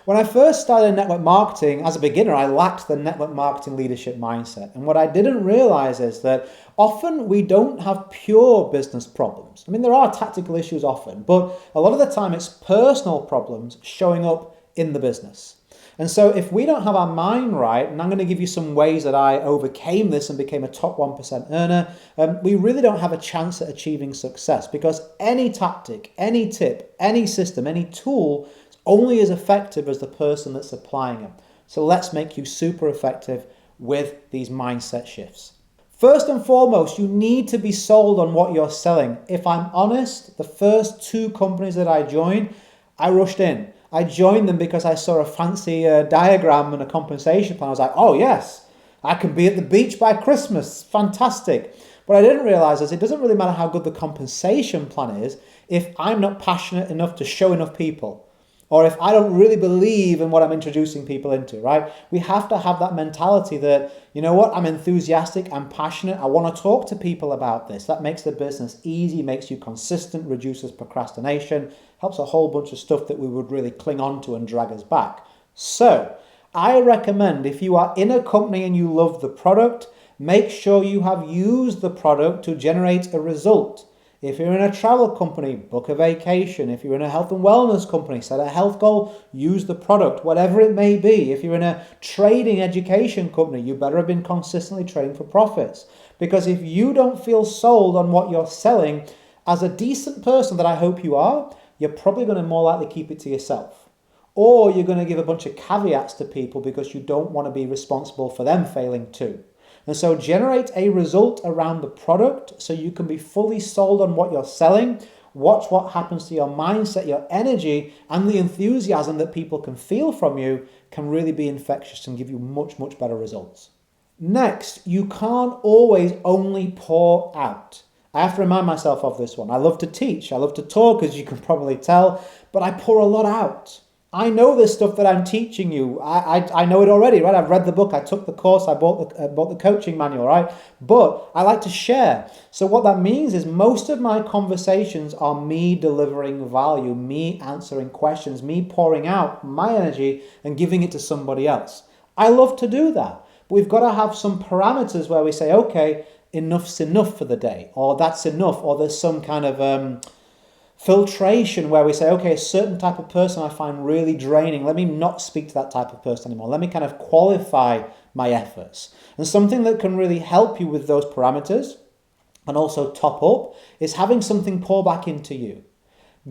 When I first started in network marketing, as a beginner, I lacked the network marketing leadership mindset. And what I didn't realize is that often we don't have pure business problems. I mean, there are tactical issues often, but a lot of the time it's personal problems showing up in the business. And so if we don't have our mind right, and I'm going to give you some ways that I overcame this and became a top 1% earner, we really don't have a chance at achieving success, because any tactic, any tip, any system, any tool is only as effective as the person that's applying it. So let's make you super effective with these mindset shifts. First and foremost, you need to be sold on what you're selling. If I'm honest, the first two companies that I joined, I rushed in. I joined them because I saw a fancy diagram and a compensation plan. I was like, oh yes, I can be at the beach by Christmas. Fantastic. What I didn't realize is it doesn't really matter how good the compensation plan is if I'm not passionate enough to show enough people, or if I don't really believe in what I'm introducing people into, right? We have to have that mentality that, you know what, I'm enthusiastic, I'm passionate, I want to talk to people about this. That makes the business easy, makes you consistent, reduces procrastination, helps a whole bunch of stuff that we would really cling on to and drag us back. So, I recommend if you are in a company and you love the product, make sure you have used the product to generate a result. If you're in a travel company, book a vacation. If you're in a health and wellness company, set a health goal, use the product, whatever it may be. If you're in a trading education company, you better have been consistently trading for profits. Because if you don't feel sold on what you're selling, as a decent person that I hope you are, you're probably going to more likely keep it to yourself. Or you're going to give a bunch of caveats to people because you don't want to be responsible for them failing too. And so generate a result around the product so you can be fully sold on what you're selling. Watch what happens to your mindset, your energy, and the enthusiasm that people can feel from you can really be infectious and give you much, much better results. Next, you can't always only pour out. I have to remind myself of this one. I love to teach, I love to talk, as you can probably tell, but I pour a lot out. I know this stuff that I'm teaching you. I know it already, right? I've read the book, I took the course, I bought the coaching manual, right? But I like to share. So what that means is most of my conversations are me delivering value, me answering questions, me pouring out my energy and giving it to somebody else. I love to do that. But we've got to have some parameters where we say, okay, enough's enough for the day, or that's enough, or there's some kind of filtration where we say, okay, a certain type of person I find really draining. Let me not speak to that type of person anymore. Let me kind of qualify my efforts. And something that can really help you with those parameters and also top up is having something pour back into you.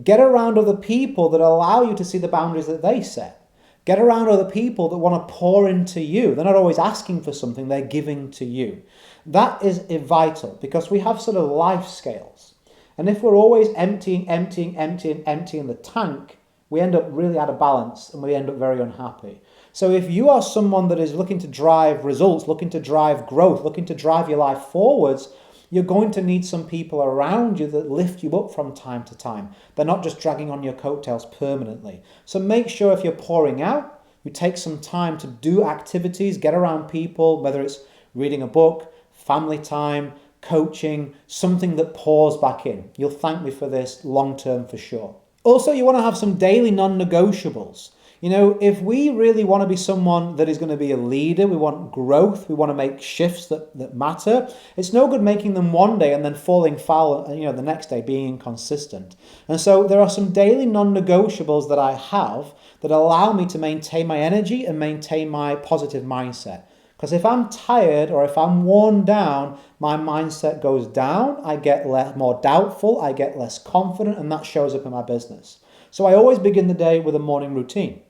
Get around other people that allow you to see the boundaries that they set. Get around other people that want to pour into you. They're not always asking for something, they're giving to you. That is vital because we have sort of life scales. And if we're always emptying the tank, we end up really out of balance and we end up very unhappy. So if you are someone that is looking to drive results, looking to drive growth, looking to drive your life forwards, you're going to need some people around you that lift you up from time to time. They're not just dragging on your coattails permanently. So make sure if you're pouring out, you take some time to do activities, get around people, whether it's reading a book, family time, coaching, something that pours back in. You'll thank me for this long term for sure. Also, you want to have some daily non-negotiables. You know, if we really want to be someone that is going to be a leader, we want growth, we want to make shifts that matter, it's no good making them one day and then falling foul, the next day being inconsistent. And so there are some daily non-negotiables that I have that allow me to maintain my energy and maintain my positive mindset. Because if I'm tired or if I'm worn down, my mindset goes down, I get more doubtful, I get less confident, and that shows up in my business. So I always begin the day with a morning routine.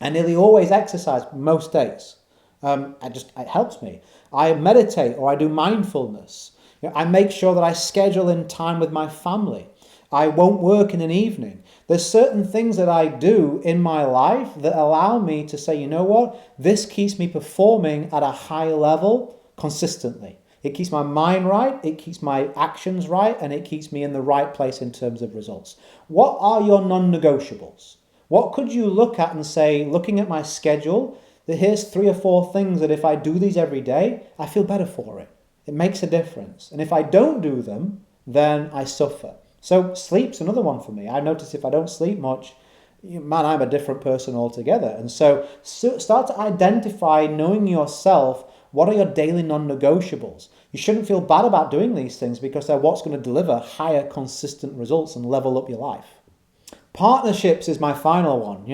I nearly always exercise most days. It helps me. I meditate or I do mindfulness. I make sure that I schedule in time with my family. I won't work in an evening. There's certain things that I do in my life that allow me to say, you know what, this keeps me performing at a high level consistently. It keeps my mind right, it keeps my actions right, and it keeps me in the right place in terms of results. What are your non-negotiables? What could you look at and say, looking at my schedule, that here's 3 or 4 things that if I do these every day, I feel better for it. It makes a difference. And if I don't do them, then I suffer. So sleep's another one for me. I notice if I don't sleep much, man, I'm a different person altogether. And so start to identify, knowing yourself, what are your daily non-negotiables? You shouldn't feel bad about doing these things because they're what's going to deliver higher consistent results and level up your life. Partnerships is my final one,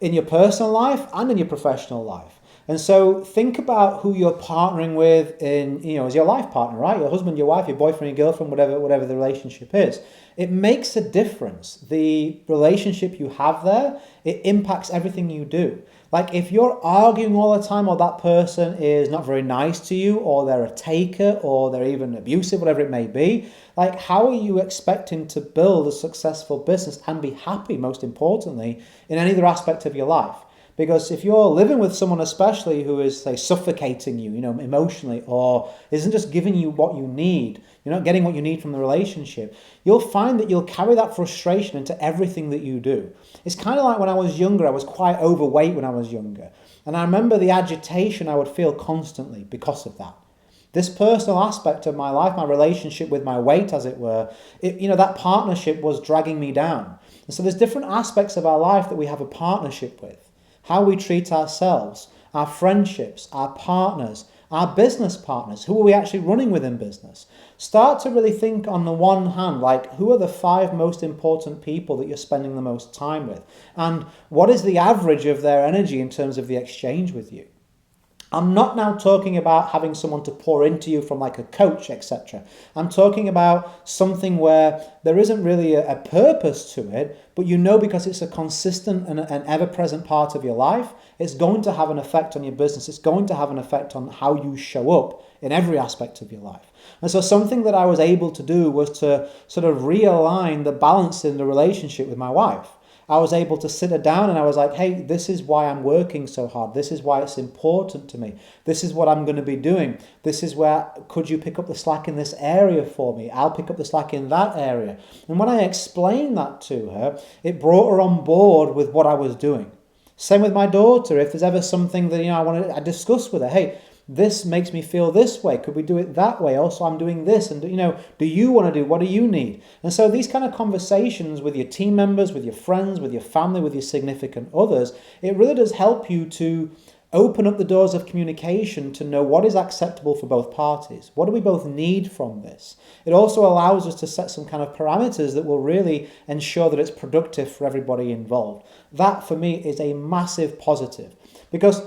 in your personal life and in your professional life. And so think about who you're partnering with as your life partner, right? Your husband, your wife, your boyfriend, your girlfriend, whatever the relationship is. It makes a difference. The relationship you have there, it impacts everything you do. Like if you're arguing all the time, or that person is not very nice to you, or they're a taker, or they're even abusive, whatever it may be, like how are you expecting to build a successful business and be happy, most importantly, in any other aspect of your life? Because if you're living with someone especially who is, say, suffocating you, emotionally, or isn't just giving you what you need, you're not getting what you need from the relationship, you'll find that you'll carry that frustration into everything that you do. It's kind of like when I was younger, I was quite overweight when I was younger. And I remember the agitation I would feel constantly because of that. This personal aspect of my life, my relationship with my weight, as it were, that partnership was dragging me down. And so there's different aspects of our life that we have a partnership with. How we treat ourselves, our friendships, our partners, our business partners, who are we actually running with in business? Start to really think on the one hand, like who are the 5 most important people that you're spending the most time with? And what is the average of their energy in terms of the exchange with you? I'm not now talking about having someone to pour into you from like a coach, etc. I'm talking about something where there isn't really a purpose to it, but because it's a consistent and an ever-present part of your life, it's going to have an effect on your business. It's going to have an effect on how you show up in every aspect of your life. And so something that I was able to do was to sort of realign the balance in the relationship with my wife. I was able to sit her down and I was like, hey, this is why I'm working so hard. This is why it's important to me. This is what I'm going to be doing. This is where, could you pick up the slack in this area for me? I'll pick up the slack in that area. And when I explained that to her, it brought her on board with what I was doing. Same with my daughter. If there's ever something that, I discuss with her, hey, this makes me feel this way. Could we do it that way? Also, I'm doing this. And, do you want to do? What do you need? And so these kind of conversations with your team members, with your friends, with your family, with your significant others, it really does help you to open up the doors of communication to know what is acceptable for both parties. What do we both need from this? It also allows us to set some kind of parameters that will really ensure that it's productive for everybody involved. That, for me, is a massive positive. Because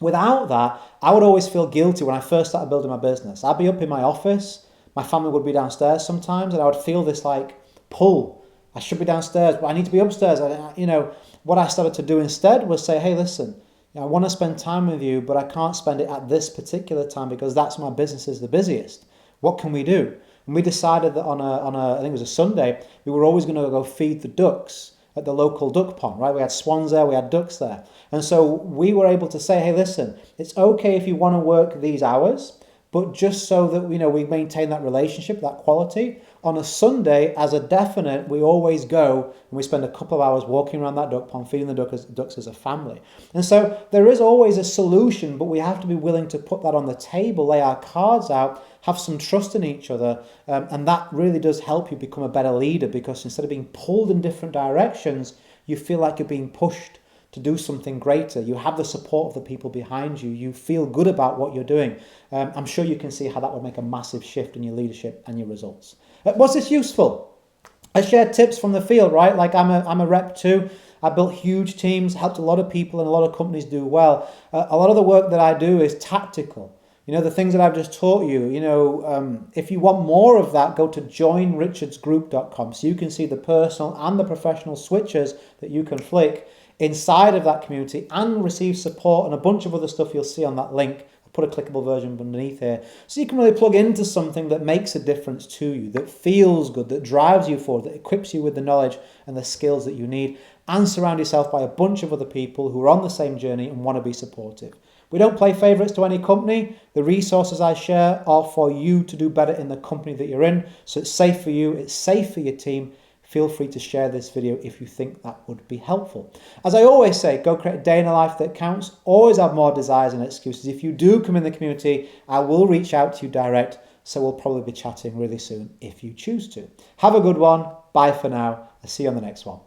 without that, I would always feel guilty when I first started building my business. I'd be up in my office, my family would be downstairs sometimes, and I would feel this like pull. I should be downstairs, but I need to be upstairs. What I started to do instead was say, hey, listen, I want to spend time with you, but I can't spend it at this particular time because that's my business is the busiest. What can we do? And we decided that on a I think it was a Sunday, we were always going to go feed the ducks at the local duck pond, right? We had swans there, we had ducks there. And so we were able to say, hey, listen, it's okay if you want to work these hours, but just so that we maintain that relationship, that quality. On a Sunday, as a definite, we always go and we spend a couple of hours walking around that duck pond, feeding the ducks as a family. And so there is always a solution, but we have to be willing to put that on the table, lay our cards out, have some trust in each other, and that really does help you become a better leader, because instead of being pulled in different directions, you feel like you're being pushed to do something greater. You have the support of the people behind you. You feel good about what you're doing. I'm sure you can see how that would make a massive shift in your leadership and your results. Was this useful? I shared tips from the field, right? Like I'm a rep too. I built huge teams, helped a lot of people, and a lot of companies do well. A lot of the work that I do is tactical. The things that I've just taught you, if you want more of that, go to joinrichardsgroup.com so you can see the personal and the professional switches that you can flick inside of that community and receive support and a bunch of other stuff you'll see on that link. I'll put a clickable version underneath here so you can really plug into something that makes a difference to you, that feels good, that drives you forward, that equips you with the knowledge and the skills that you need, and surround yourself by a bunch of other people who are on the same journey and want to be supportive. We don't play favourites to any company. The resources I share are for you to do better in the company that you're in. So it's safe for you, it's safe for your team. Feel free to share this video if you think that would be helpful. As I always say, go create a day in a life that counts. Always have more desires and excuses. If you do come in the community, I will reach out to you direct. So we'll probably be chatting really soon if you choose to. Have a good one. Bye for now. I'll see you on the next one.